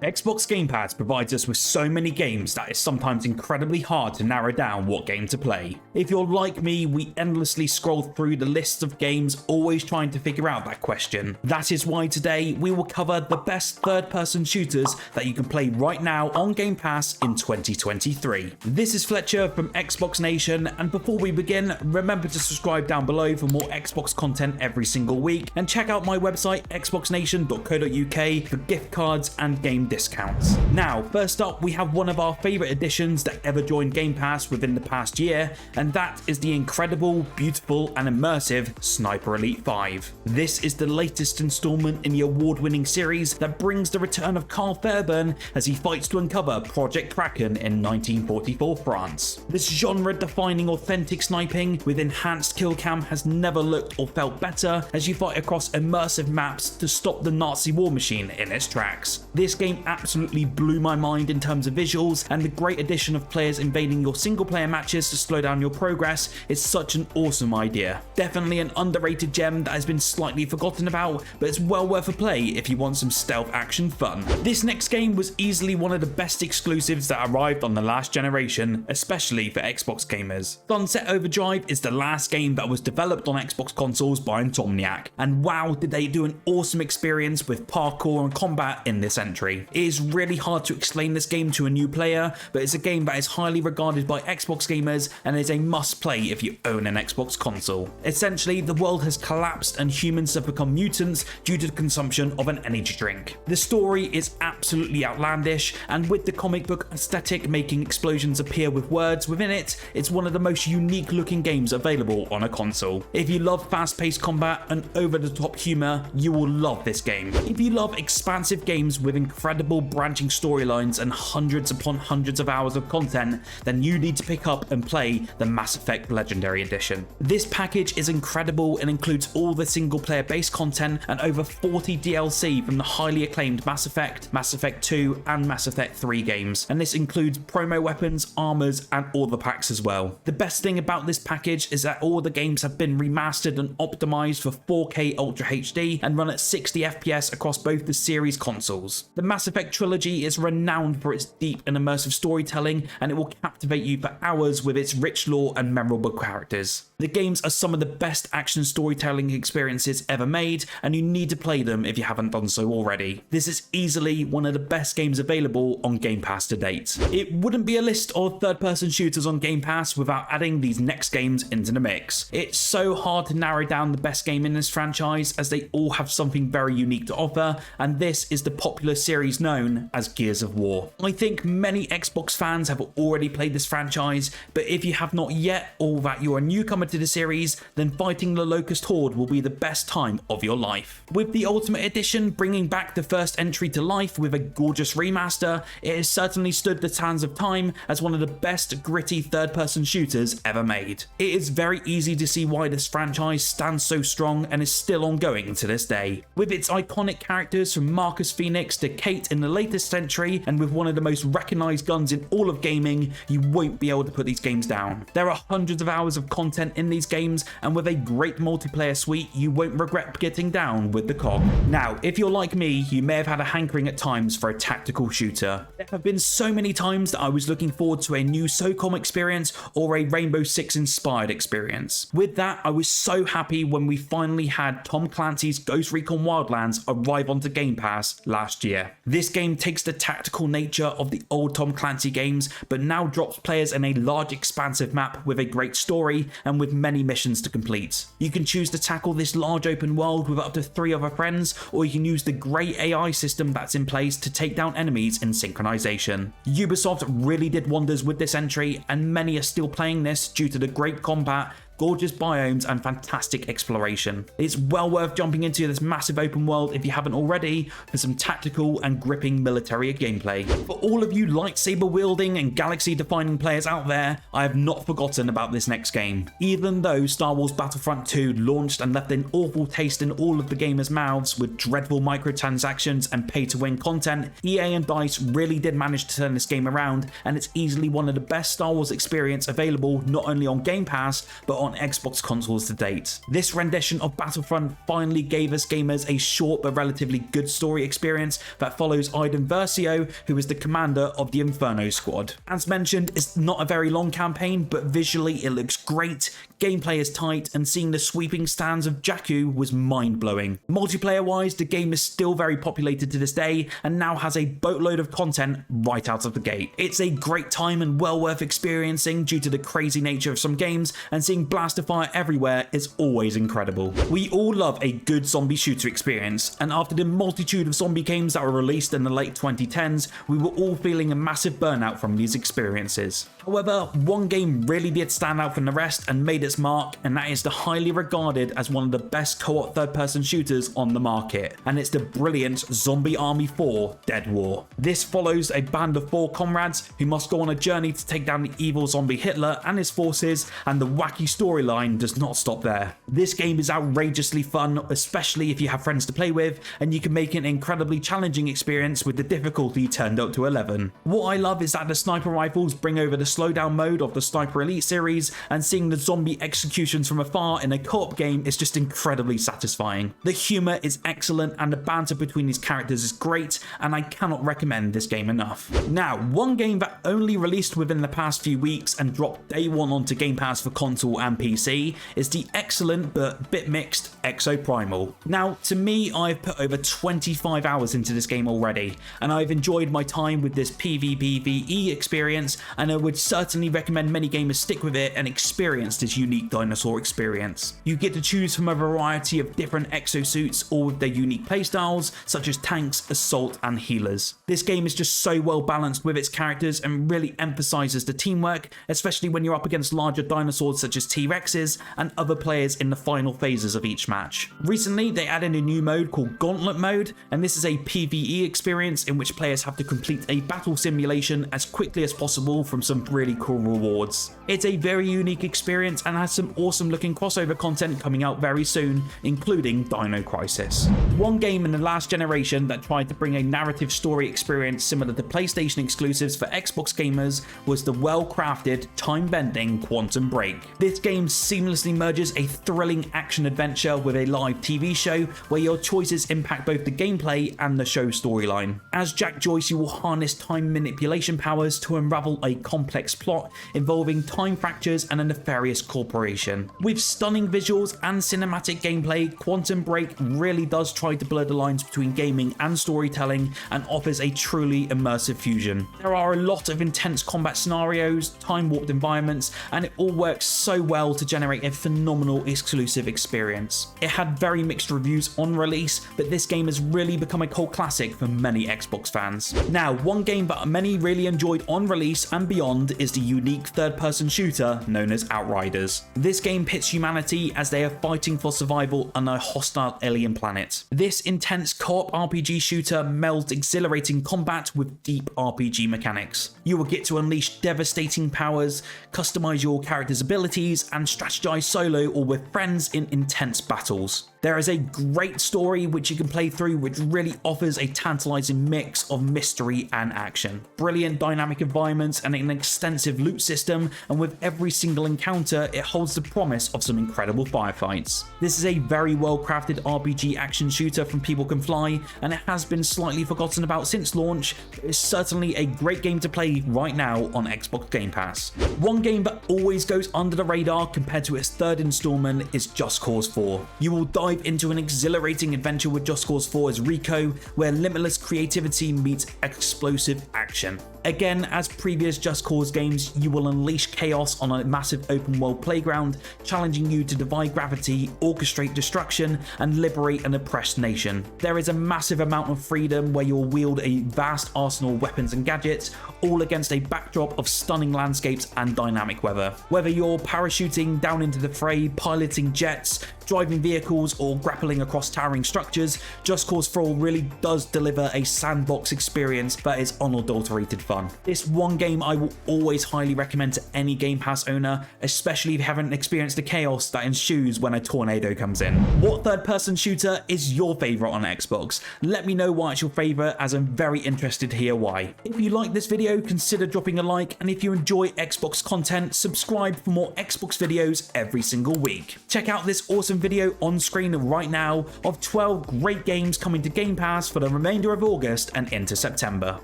Xbox Game Pass provides us with so many games that it's sometimes incredibly hard to narrow down what game to play. If you're like me, we endlessly scroll through the lists of games, always trying to figure out that question. That is why today we will cover the best third-person shooters that you can play right now on Game Pass in 2023. This is Fletcher from Xbox Nation, and before we begin, remember to subscribe down below for more Xbox content every single week, and check out my website xboxnation.co.uk for gift cards and game discounts. Now, first up, we have one of our favourite additions that ever joined Game Pass within the past year, and that is the incredible, beautiful, and immersive Sniper Elite 5. This is the latest installment in the award-winning series that brings the return of Carl Fairbairn as he fights to uncover Project Kraken in 1944 France. This genre-defining authentic sniping with enhanced kill cam has never looked or felt better as you fight across immersive maps to stop the Nazi war machine in its tracks. This game absolutely blew my mind in terms of visuals, and the great addition of players invading your single player matches to slow down your progress is such an awesome idea. Definitely an underrated gem that has been slightly forgotten about, but it's well worth a play if you want some stealth action fun. This next game was easily one of the best exclusives that arrived on the last generation, especially for Xbox gamers. Onset Overdrive is the last game that was developed on Xbox consoles by Insomniac, and wow, did they do an awesome experience with parkour and combat in this entry. It is really hard to explain this game to a new player, but it's a game that is highly regarded by Xbox gamers and is a must play if you own an Xbox console. Essentially, the world has collapsed and humans have become mutants due to the consumption of an energy drink. The story is absolutely outlandish, and with the comic book aesthetic making explosions appear with words within it, it's one of the most unique looking games available on a console. If you love fast-paced combat and over-the-top humor, you will love this game. If you love expansive games with incredible branching storylines and hundreds upon hundreds of hours of content, then you need to pick up and play the Mass Effect Legendary Edition. This package is incredible and includes all the single player based content and over 40 DLC from the highly acclaimed Mass Effect 2 and Mass Effect 3 games, and this includes promo weapons, armors, and all the packs as well. The best thing about this package is that all the games have been remastered and optimized for 4K Ultra HD and run at 60 FPS across both the series consoles. The Mass Effect Trilogy is renowned for its deep and immersive storytelling, and it will captivate you for hours with its rich lore and memorable characters. The games are some of the best action storytelling experiences ever made, and you need to play them if you haven't done so already. This is easily one of the best games available on Game Pass to date. It wouldn't be a list of third-person shooters on Game Pass without adding these next games into the mix. It's so hard to narrow down the best game in this franchise as they all have something very unique to offer, and this is the popular series known as Gears of War. I think many Xbox fans have already played this franchise, but if you have not yet, or that you're a newcomer to the series, then fighting the Locust Horde will be the best time of your life. With the Ultimate Edition bringing back the first entry to life with a gorgeous remaster, it has certainly stood the sands of time as one of the best gritty third-person shooters ever made. It is very easy to see why this franchise stands so strong and is still ongoing to this day. With its iconic characters from Marcus Phoenix to Kate in the latest entry, and with one of the most recognized guns in all of gaming, you won't be able to put these games down. There are hundreds of hours of content in these games, and with a great multiplayer suite, you won't regret getting down with the COG. Now, if you're like me, you may have had a hankering at times for a tactical shooter. There have been so many times that I was looking forward to a new SOCOM experience or a Rainbow Six inspired experience. With that, I was so happy when we finally had Tom Clancy's Ghost Recon Wildlands arrive onto Game Pass last year. This game takes the tactical nature of the old Tom Clancy games, but now drops players in a large expansive map with a great story and with many missions to complete. You can choose to tackle this large open world with up to 3 other friends, or you can use the great AI system that's in place to take down enemies in synchronization. Ubisoft really did wonders with this entry, and many are still playing this due to the great combat, gorgeous biomes, and fantastic exploration. It's well worth jumping into this massive open world if you haven't already for some tactical and gripping military gameplay. For all of you lightsaber wielding and galaxy defining players out there, I have not forgotten about this next game. Even though Star Wars Battlefront 2 launched and left an awful taste in all of the gamers' mouths with dreadful microtransactions and pay-to-win content, EA and DICE really did manage to turn this game around, and it's easily one of the best Star Wars experience available not only on Game Pass, but on Xbox consoles to date. This rendition of Battlefront finally gave us gamers a short but relatively good story experience that follows Iden Versio, who is the commander of the Inferno Squad. As mentioned, it's not a very long campaign, but visually it looks great, gameplay is tight, and seeing the sweeping stands of Jakku was mind-blowing. Multiplayer-wise, the game is still very populated to this day, and now has a boatload of content right out of the gate. It's a great time and well worth experiencing due to the crazy nature of some games, and seeing blaster fire everywhere is always incredible. We all love a good zombie shooter experience, and after the multitude of zombie games that were released in the late 2010s, we were all feeling a massive burnout from these experiences. However, one game really did stand out from the rest and made its mark, and that is the highly regarded as one of the best co-op third-person shooters on the market, and it's the brilliant Zombie Army 4 Dead War. This follows a band of 4 comrades who must go on a journey to take down the evil zombie Hitler and his forces, and the wacky storyline does not stop there. This game is outrageously fun, especially if you have friends to play with, and you can make it an incredibly challenging experience with the difficulty turned up to 11. What I love is that the sniper rifles bring over the slowdown mode of the Sniper Elite series, and seeing the zombie executions from afar in a co-op game is just incredibly satisfying. The humour is excellent and the banter between these characters is great, and I cannot recommend this game enough. Now, one game that only released within the past few weeks and dropped day one onto Game Pass for console and PC is the excellent but bit mixed EXO Primal. Now, to me, I've put over 25 hours into this game already, and I've enjoyed my time with this PvPvE experience, and I would certainly recommend many gamers stick with it and experience this unique dinosaur experience. You get to choose from a variety of different exosuits, all with their unique playstyles, such as tanks, assault, and healers. This game is just so well balanced with its characters and really emphasizes the teamwork, especially when you're up against larger dinosaurs such as T-Rexes and other players in the final phases of each match. Recently, they added a new mode called Gauntlet Mode, and this is a PvE experience in which players have to complete a battle simulation as quickly as possible from some really cool rewards. It's a very unique experience and has some awesome looking crossover content coming out very soon, including Dino Crisis. One game in the last generation that tried to bring a narrative story experience similar to PlayStation exclusives for Xbox gamers was the well-crafted, time-bending Quantum Break. This game seamlessly merges a thrilling action-adventure with a live TV show where your choices impact both the gameplay and the show storyline. As Jack Joyce, you will harness time manipulation powers to unravel a complex plot involving time fractures and a nefarious corporation. With stunning visuals and cinematic gameplay, Quantum Break really does try to blur the lines between gaming and storytelling and offers a truly immersive fusion. There are a lot of intense combat scenarios, time-warped environments, and it all works so well to generate a phenomenal exclusive experience. It had very mixed reviews on release, but this game has really become a cult classic for many Xbox fans. Now, one game that many really enjoyed on release and beyond is the unique third-person shooter known as Outriders. This game pits humanity as they are fighting for survival on a hostile alien planet. This intense co-op RPG shooter melds exhilarating combat with deep RPG mechanics. You will get to unleash devastating powers, customize your character's abilities, and strategize solo or with friends in intense battles. There is a great story which you can play through, which really offers a tantalizing mix of mystery and action. Brilliant dynamic environments and an extensive loot system, and with every single encounter, it holds the promise of some incredible firefights. This is a very well crafted RPG action shooter from People Can Fly, and it has been slightly forgotten about since launch, but it's certainly a great game to play right now on Xbox Game Pass. One game that always goes under the radar compared to its third installment is Just Cause 4. You will dive into an exhilarating adventure with Just Cause 4 as Recon, where limitless creativity meets explosive action. Again, as previous Just Cause games, you will unleash chaos on a massive open world playground, challenging you to defy gravity, orchestrate destruction, and liberate an oppressed nation. There is a massive amount of freedom where you'll wield a vast arsenal of weapons and gadgets, all against a backdrop of stunning landscapes and dynamic weather. Whether you're parachuting down into the fray, piloting jets, driving vehicles, or grappling across towering structures, Just Cause 4 really does deliver a sandbox experience that is on unadulterated fun. This one game I will always highly recommend to any Game Pass owner, especially if you haven't experienced the chaos that ensues when a tornado comes in. What third-person shooter is your favourite on Xbox? Let me know why it's your favourite, as I'm very interested to hear why. If you like this video, consider dropping a like, and if you enjoy Xbox content, subscribe for more Xbox videos every single week. Check out this awesome video on screen right now of 12 great games coming to Game Pass for the remainder of August and into September.